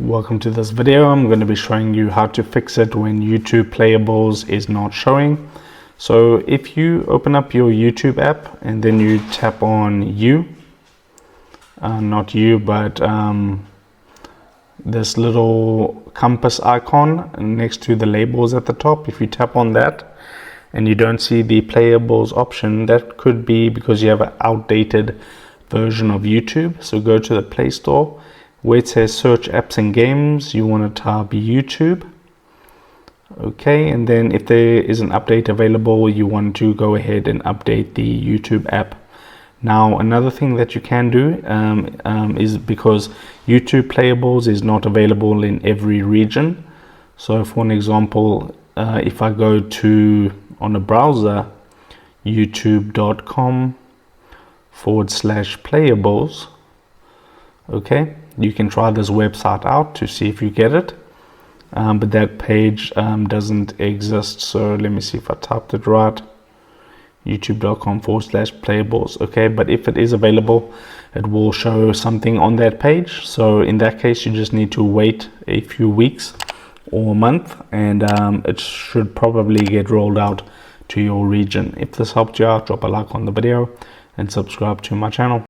Welcome to this video. I'm going to be showing you how to fix it when YouTube Playables is not showing. So if you open up your YouTube app and then you tap on not you, but this little compass icon next to the labels at the top, if you tap on that and you don't see the Playables option, that could be because you have an outdated version of YouTube. So go to the Play Store. Where it says search apps and games, you want to type YouTube. Okay, and then if there is an update available, you want to go ahead and update the YouTube app. Now, another thing that you can do is because YouTube Playables is not available in every region. So for an example, if I go to, on a browser, youtube.com/playables, okay, you can try this website out to see if you get it, but that page doesn't exist. So let me see if I typed it right, youtube.com/playables. Okay, but if it is available, it will show something on that page. So in that case, you just need to wait a few weeks or a month, and it should probably get rolled out to your region. If this helped you out, drop a like on the video and subscribe to my channel.